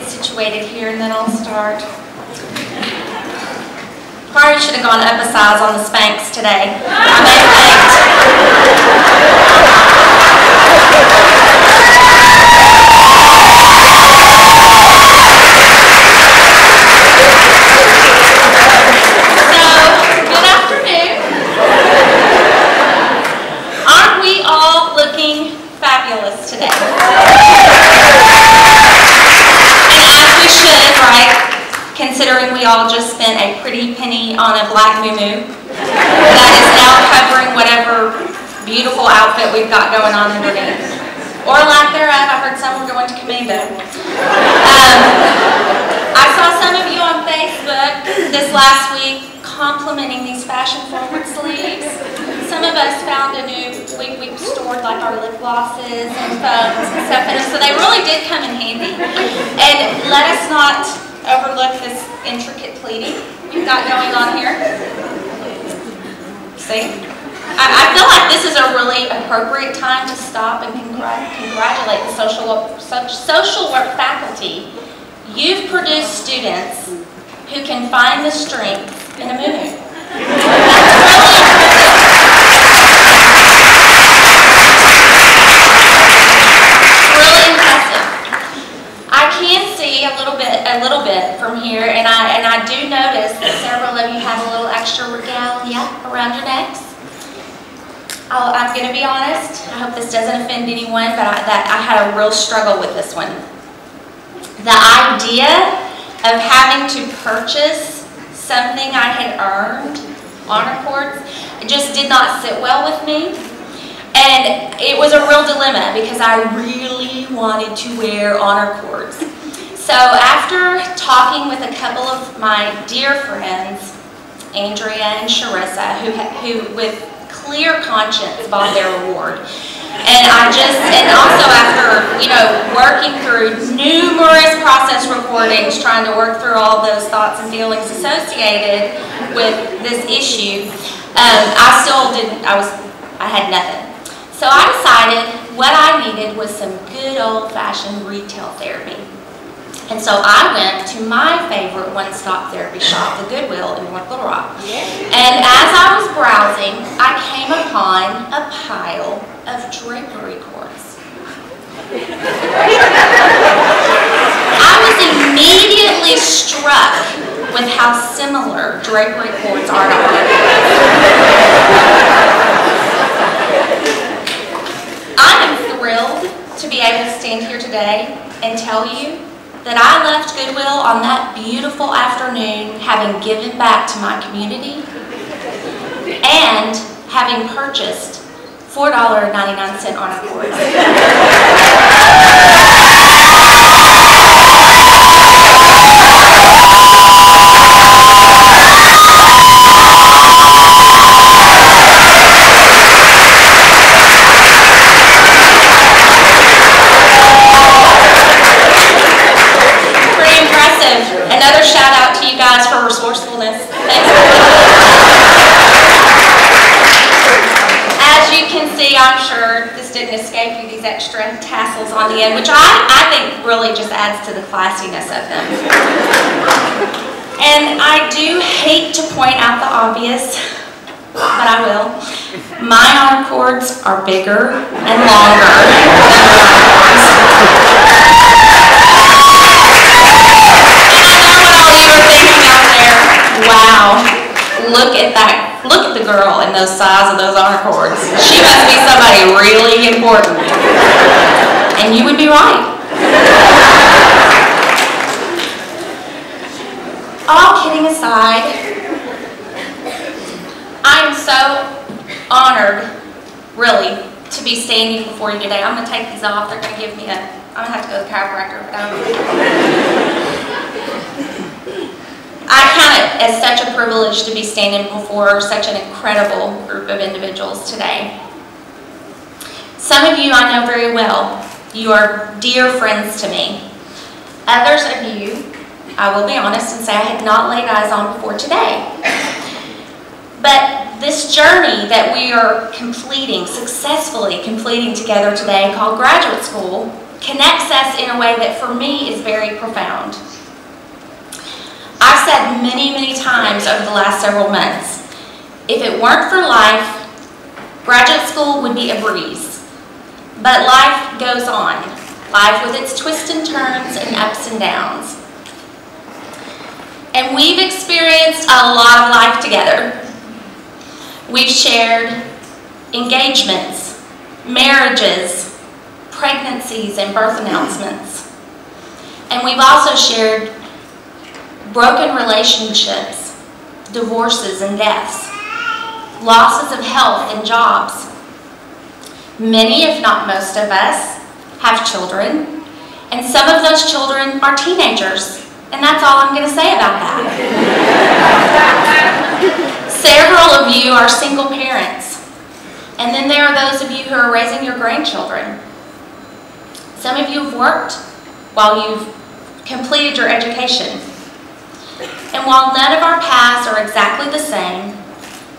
situated here and then I'll start. Probably should have gone up a size on the Spanx today. I may have So, good afternoon. Aren't we all looking fabulous today? We should, right? Considering we all just spent a pretty penny on a black muumuu that is now covering whatever beautiful outfit we've got going on underneath. Or lack thereof. I heard some were going to Commando. I saw some of you on Facebook this last week complimenting these fashion-forward sleeves. Some of us found a new, we stored like our lip glosses and phones and stuff in them, so they really did come in handy. And let us not overlook this intricate pleating we've got going on here. See? I feel like this is a really appropriate time to stop and congratulate the social work faculty. You've produced students who can find the strength in a muumuu. Really impressive. I can see a little bit from here, and I do notice that several of you have a little extra regalia around your necks. I'm going to be honest. I hope this doesn't offend anyone, but I had a real struggle with this one. The idea of having to purchase something I had earned, honor cords, it just did not sit well with me. And it was a real dilemma because I really wanted to wear honor cords. So after talking with a couple of my dear friends, Andrea and Sharissa, who with clear conscience bought their award, and also after, working through numerous process recordings, trying to work through all those thoughts and feelings associated with this issue, I had nothing. So I decided what I needed was some good old-fashioned retail therapy. And so I went to my favorite one-stop therapy shop, the Goodwill in North Little Rock. And as I was browsing, I came upon a pile of drapery cords. I was immediately struck with how similar drapery cords are to honor cords. I am thrilled to be able to stand here today and tell you that I left Goodwill on that beautiful afternoon having given back to my community and having purchased $4.99 honor cords. Another shout out to you guys for resourcefulness. Thanks. As you can see, I'm sure this didn't escape you, these extra tassels on the end, which I think really just adds to the classiness of them. And I do hate to point out the obvious, but I will. My honor cords are bigger and longer Wow, look at that. Look at the girl and those size of those honor cords. She must be somebody really important. And you would be right. All kidding aside, I am so honored, really, to be standing before you today. I'm going to take these off. They're going to give me I'm going to have to go to the chiropractor. I count it as such a privilege to be standing before such an incredible group of individuals today. Some of you I know very well. You are dear friends to me. Others of you, I will be honest and say I had not laid eyes on before today. But this journey that we are successfully completing together today, called graduate school, connects us in a way that for me is very profound. I've said many, many times over the last several months, if it weren't for life, graduate school would be a breeze. But life goes on. Life with its twists and turns and ups and downs. And we've experienced a lot of life together. We've shared engagements, marriages, pregnancies, and birth announcements. And we've also shared broken relationships, divorces and deaths, losses of health and jobs. Many, if not most of us, have children, and some of those children are teenagers, and that's all I'm going to say about that. Several of you are single parents, and then there are those of you who are raising your grandchildren. Some of you have worked while you've completed your education. And while none of our paths are exactly the same,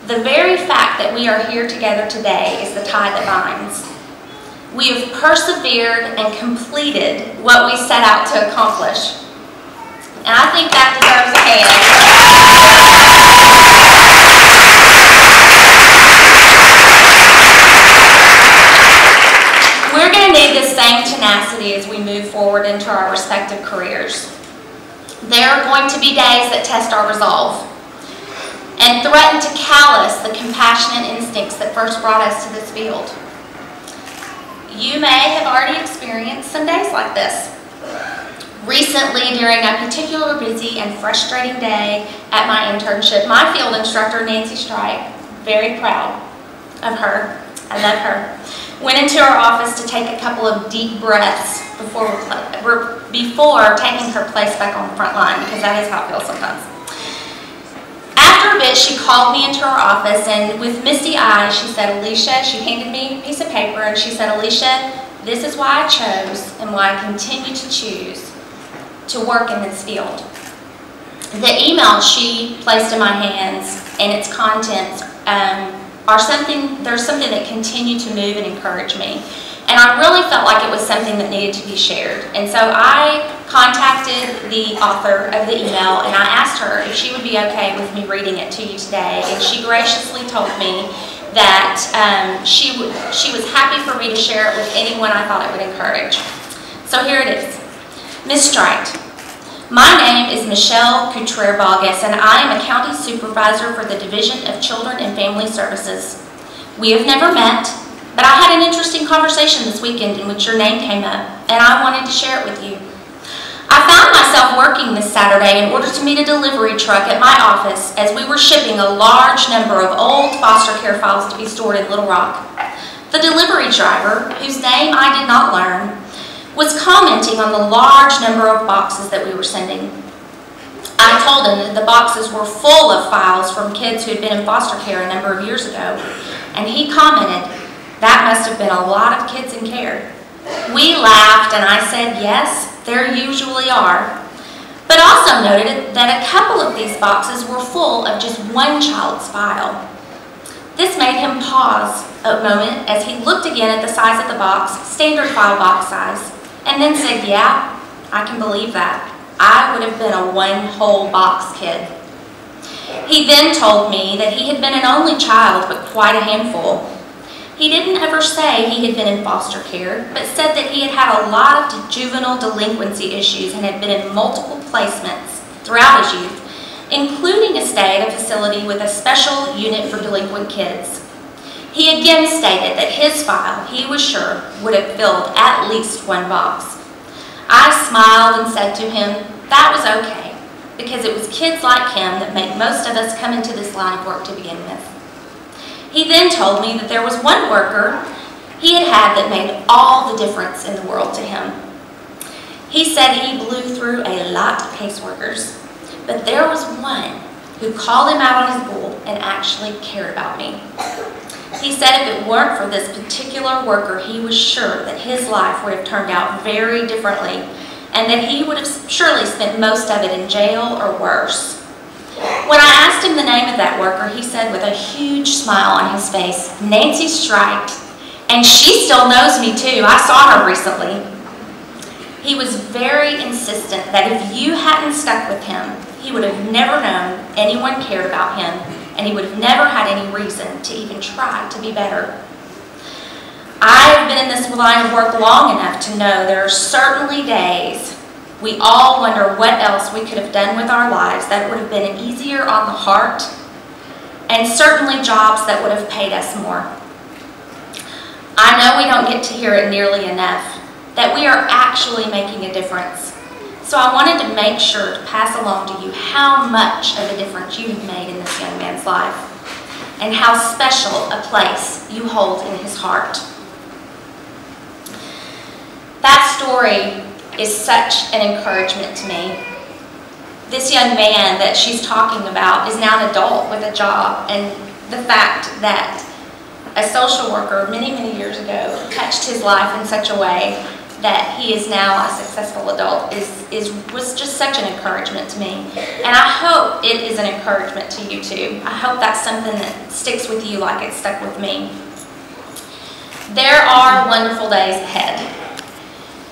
the very fact that we are here together today is the tie that binds. We have persevered and completed what we set out to accomplish. And I think that deserves a hand. We're going to need this same tenacity as we move forward into our respective careers. There are going to be days that test our resolve and threaten to callous the compassionate instincts that first brought us to this field. You may have already experienced some days like this. Recently, during a particularly busy and frustrating day at my internship, my field instructor, Nancy Strike, very proud of her, I love her, went into her office to take a couple of deep breaths before taking her place back on the front line, because that is how it feels sometimes. After a bit, she called me into her office, and with misty eyes, she said, Alicia, she handed me a piece of paper, and she said, Alicia, this is why I chose and why I continue to choose to work in this field. The email she placed in my hands and its contents there's something that continued to move and encourage me. And I really felt like it was something that needed to be shared. And so I contacted the author of the email and I asked her if she would be okay with me reading it to you today. And she graciously told me that she was happy for me to share it with anyone I thought it would encourage. So here it is. Ms. Strite, my name is Michelle Couturier-Vargas, and I am a county supervisor for the Division of Children and Family Services. We have never met, but I had an interesting conversation this weekend in which your name came up, and I wanted to share it with you. I found myself working this Saturday in order to meet a delivery truck at my office as we were shipping a large number of old foster care files to be stored in Little Rock. The delivery driver, whose name I did not learn, was commenting on the large number of boxes that we were sending. I told him that the boxes were full of files from kids who had been in foster care a number of years ago, and he commented, that must have been a lot of kids in care. We laughed and I said, yes, there usually are, but also noted that a couple of these boxes were full of just one child's file. This made him pause a moment as he looked again at the size of the box, standard file box size, and then said, yeah, I can believe that. I would have been a one whole box kid. He then told me that he had been an only child, but quite a handful. He didn't ever say he had been in foster care, but said that he had had a lot of juvenile delinquency issues and had been in multiple placements throughout his youth, including a stay at a facility with a special unit for delinquent kids. He again stated that his file, he was sure, would have filled at least one box. I smiled and said to him, that was okay, because it was kids like him that make most of us come into this line of work to begin with. He then told me that there was one worker he had had that made all the difference in the world to him. He said he blew through a lot of caseworkers, but there was one who called him out on his bull and actually cared about me. He said if it weren't for this particular worker, he was sure that his life would have turned out very differently and that he would have surely spent most of it in jail or worse. When I asked him the name of that worker, he said with a huge smile on his face, Nancy Strite, and she still knows me too. I saw her recently. He was very insistent that if you hadn't stuck with him, he would have never known anyone cared about him, and he would have never had any reason to even try to be better. I have been in this line of work long enough to know there are certainly days we all wonder what else we could have done with our lives that would have been easier on the heart, and certainly jobs that would have paid us more. I know we don't get to hear it nearly enough, that we are actually making a difference. So I wanted to make sure to pass along to you how much of a difference you have made in this young man's life, and how special a place you hold in his heart. That story is such an encouragement to me. This young man that she's talking about is now an adult with a job, and the fact that a social worker many, many years ago touched his life in such a way that he is now a successful adult was just such an encouragement to me. And I hope it is an encouragement to you too. I hope that's something that sticks with you like it stuck with me. There are wonderful days ahead,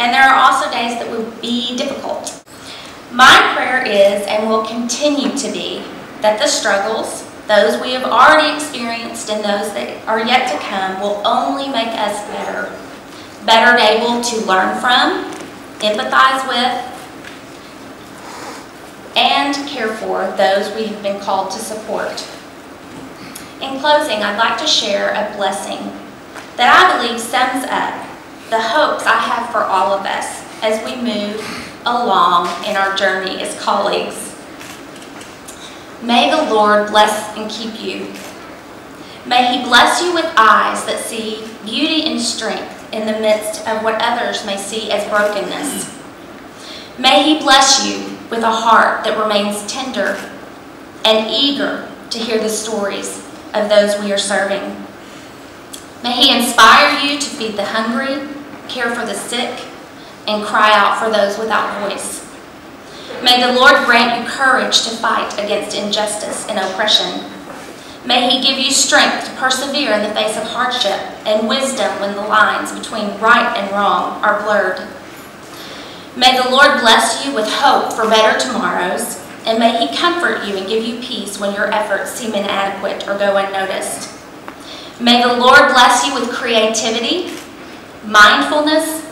and there are also days that will be difficult. My prayer is, and will continue to be, that the struggles, those we have already experienced and those that are yet to come, will only make us better able to learn from, empathize with, and care for those we have been called to support. In closing, I'd like to share a blessing that I believe sums up the hopes I have for all of us as we move along in our journey as colleagues. May the Lord bless and keep you. May He bless you with eyes that see beauty and strength in the midst of what others may see as brokenness. May He bless you with a heart that remains tender and eager to hear the stories of those we are serving. May He inspire you to feed the hungry, care for the sick, and cry out for those without voice. May the Lord grant you courage to fight against injustice and oppression. May He give you strength to persevere in the face of hardship, and wisdom when the lines between right and wrong are blurred. May the Lord bless you with hope for better tomorrows, and may He comfort you and give you peace when your efforts seem inadequate or go unnoticed. May the Lord bless you with creativity, mindfulness,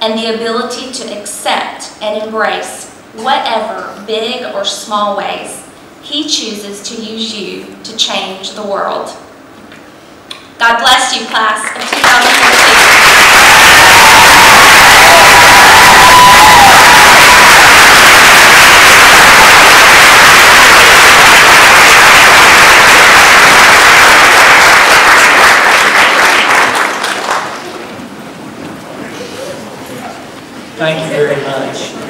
and the ability to accept and embrace whatever big or small ways He chooses to use you to change the world. God bless you, class of 2014. Thank you very much.